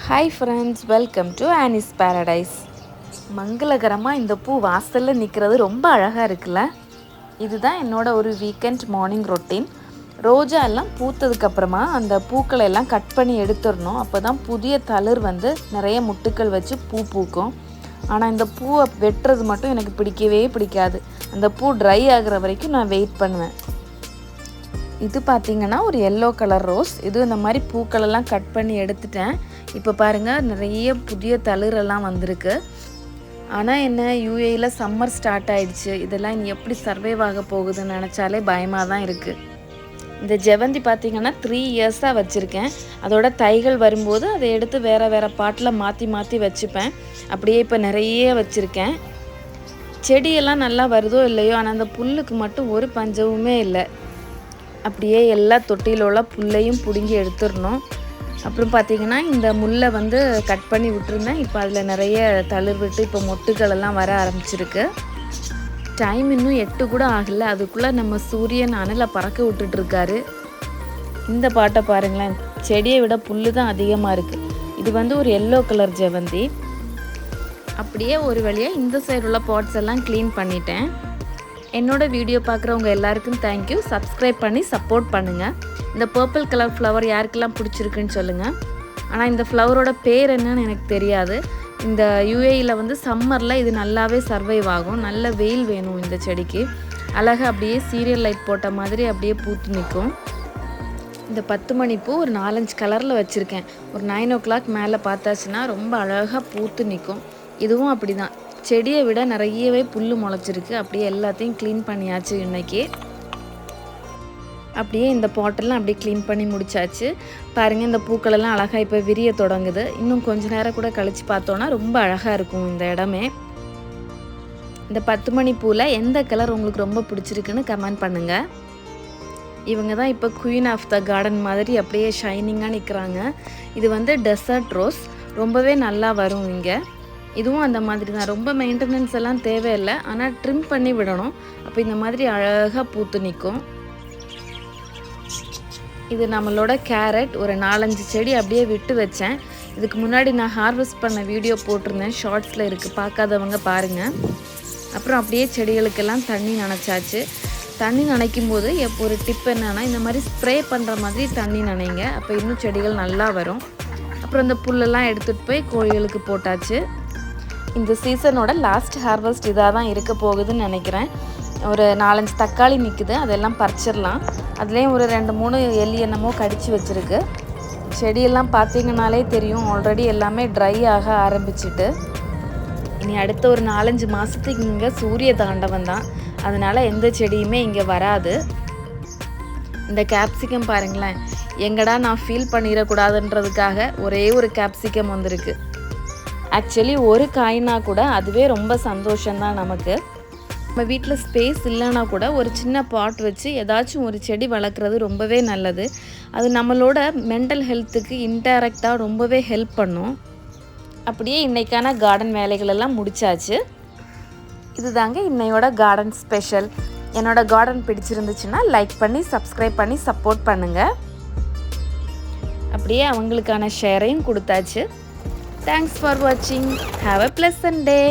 Hi friends, welcome to Annie's paradise. மங்களகரமாக இந்த பூ வாசலில் நிற்கிறது ரொம்ப அழகாக இருக்குல்ல. இதுதான் என்னோட ஒரு வீக்கெண்ட் மார்னிங் ரொட்டீன். ரோஜா எல்லாம் பூத்ததுக்கப்புறமா அந்த பூக்களை எல்லாம் கட் பண்ணி எடுத்துடணும். அப்போ தான் புதிய தளிர் வந்து நிறைய முட்டுக்கள் வச்சு பூ பூக்கும். ஆனால் இந்த பூவை வெட்டுறது மட்டும் எனக்கு பிடிக்கவே பிடிக்காது. அந்த பூ ட்ரை ஆகிற வரைக்கும் நான் வெயிட் பண்ணுவேன். இது பார்த்திங்கன்னா ஒரு எல்லோ கலர் ரோஸ். இது இந்த மாதிரி பூக்களெல்லாம் கட் பண்ணி எடுத்துட்டேன். இப்போ பாருங்கள், நிறைய புதிய தளிரெல்லாம் வந்திருக்கு. ஆனால் என்ன, யூஏயில் சம்மர் ஸ்டார்ட் ஆகிடுச்சு. இதெல்லாம் இனி எப்படி சர்வைவ் ஆக போகுதுன்னு நினச்சாலே பயமாக தான் இருக்குது. இந்த ஜெவந்தி பார்த்திங்கன்னா 3 இயர்ஸாக வச்சுருக்கேன். அதோட தைகள் வரும்போது அதை எடுத்து வேறு பாட்டில் மாற்றி வச்சுப்பேன். அப்படியே இப்போ நிறைய வச்சுருக்கேன். செடியெல்லாம் நல்லா வருதோ இல்லையோ, ஆனால் அந்த புல்லுக்கு மட்டும் ஒரு பஞ்சமுமே இல்லை. அப்படியே எல்லா தொட்டியில் உள்ள புல்லையும் பிடுங்கி எடுத்துடணும். அப்புறம் பார்த்திங்கன்னா இந்த முல்லை வந்து கட் பண்ணி விட்டுருந்தேன். இப்போ அதில் நிறைய தளிர் விட்டு இப்போ மொட்டுகளெல்லாம் வர ஆரம்பிச்சிருக்கு. டைம் இன்னும் 8 கூட ஆகலை. அதுக்குள்ளே நம்ம சூரியன் அனலை பறக்க விட்டுட்ருக்காரு. இந்த பாட்டை பாருங்களேன், செடியை விட புல் தான் அதிகமாக இருக்குது. இது வந்து ஒரு எல்லோ கலர் ஜெவந்தி. அப்படியே ஒரு வழியாக இந்த சைடு உள்ள பாட்ஸ் எல்லாம் க்ளீன் பண்ணிட்டேன். என்னோடய வீடியோ பார்க்குறவங்க எல்லாருக்கும் தேங்க்யூ. சப்ஸ்கிரைப் பண்ணி சப்போர்ட் பண்ணுங்கள். இந்த பர்பிள் கலர் ஃப்ளவர் யாருக்கெல்லாம் பிடிச்சிருக்குன்னு சொல்லுங்கள். ஆனால் இந்த ஃப்ளவரோட பேர் என்னன்னு எனக்கு தெரியாது. இந்த யூஏயில் வந்து சம்மரில் இது நல்லாவே சர்வைவ் ஆகும். நல்ல வெயில் வேணும் இந்த செடிக்கு. அழகாக அப்படியே சீரியல் லைட் போட்ட மாதிரி அப்படியே பூத்து நிற்கும். இந்த 10 மணி பூ ஒரு 4-5 கலரில் வச்சுருக்கேன். ஒரு 9 o'clock மேலே பார்த்தாச்சுன்னா ரொம்ப அழகாக பூத்து நிற்கும். இதுவும் அப்படி தான். செடியை விட நிறையவே புல் முளைச்சிருக்கு. அப்படியே எல்லாத்தையும் க்ளீன் பண்ணியாச்சு இன்றைக்கி. அப்படியே இந்த பாட்டெல்லாம் அப்படியே க்ளீன் பண்ணி முடிச்சாச்சு. பாருங்கள், இந்த பூக்களெல்லாம் அழகாக இப்போ விரிய தொடங்குது. இன்னும் கொஞ்சம் நேரம் கூட கழித்து பார்த்தோன்னா ரொம்ப அழகாக இருக்கும் இந்த இடமே. இந்த 10 மணி பூவில் எந்த கலர் உங்களுக்கு ரொம்ப பிடிச்சிருக்குன்னு கமெண்ட் பண்ணுங்கள். இவங்க தான் இப்போ குயின் ஆஃப் த கார்டன் மாதிரி அப்படியே ஷைனிங்காக நிற்கிறாங்க. இது வந்து டெசர்ட் ரோஸ். ரொம்பவே நல்லா வரும் இங்கே. இதுவும் அந்த மாதிரி தான். ரொம்ப மெயின்டெனன்ஸ் எல்லாம் தேவையில்லை. ஆனால் ட்ரிம் பண்ணி விடணும். அப்போ இந்த மாதிரி அழகாக பூத்து நிற்கும். இது நம்மளோட கேரட். ஒரு 4-5 செடி அப்படியே விட்டு வச்சேன். இதுக்கு முன்னாடி நான் ஹார்வெஸ்ட் பண்ண வீடியோ போட்டிருந்தேன், ஷார்ட்ஸில் இருக்குது, பார்க்காதவங்க பாருங்கள். அப்புறம் அப்படியே செடிகளுக்கெல்லாம் தண்ணி நனைச்சாச்சு. தண்ணி நனைக்கும் போது ஒரு டிப் என்னென்னா, இந்த மாதிரி ஸ்ப்ரே பண்ணுற மாதிரி தண்ணி நனைங்க. அப்போ இன்னும் செடிகள் நல்லா வரும். அப்புறம் இந்த புல்லெல்லாம் எடுத்துகிட்டு போய் கோழிகளுக்கு போட்டாச்சு. இந்த சீசனோட லாஸ்ட் ஹார்வெஸ்ட் இதாக தான் இருக்க போகுதுன்னு நினைக்கிறேன். ஒரு 4-5 தக்காளி நிற்குது, அதெல்லாம் பறிச்சிடலாம். அதுலேயும் ஒரு 2-3 எலி என்னமோ கடிச்சு வச்சுருக்கு. செடியெல்லாம் பார்த்திங்கனாலே தெரியும், ஆல்ரெடி எல்லாமே ட்ரை ஆக ஆரம்பிச்சிட்டு. இனி அடுத்த ஒரு 4-5 மாதத்துக்கு இங்கே சூரிய தாண்டவம் தான். அதனால் எந்த செடியுமே இங்கே வராது. இந்த கேப்சிகம் பாருங்களேன், எங்கடா நான் ஃபீல் பண்ணிடக்கூடாதுன்றதுக்காக ஒரே ஒரு கேப்சிகம் வந்திருக்கு. ஆக்சுவலி ஒரு காய்னா கூட அதுவே ரொம்ப சந்தோஷம்தான் நமக்கு. நம்ம வீட்டில் ஸ்பேஸ் இல்லைனா கூட ஒரு சின்ன பாட் வச்சு ஏதாச்சும் ஒரு செடி வளர்க்குறது ரொம்பவே நல்லது. அது நம்மளோட மென்டல் ஹெல்த்துக்கு இன்டைரக்டாக ரொம்பவே ஹெல்ப் பண்ணும். அப்படியே இன்றைக்கான கார்டன் வேலைகளெல்லாம் முடிச்சாச்சு. இது தாங்க இன்னையோட கார்டன் ஸ்பெஷல். என்னோடய கார்டன் பிடிச்சிருந்துச்சுன்னா லைக் பண்ணி சப்ஸ்கிரைப் பண்ணி சப்போர்ட் பண்ணுங்கள். அப்படியே அவங்களுக்கான ஷேரையும் கொடுத்தாச்சு. Thanks for watching. Have a pleasant day.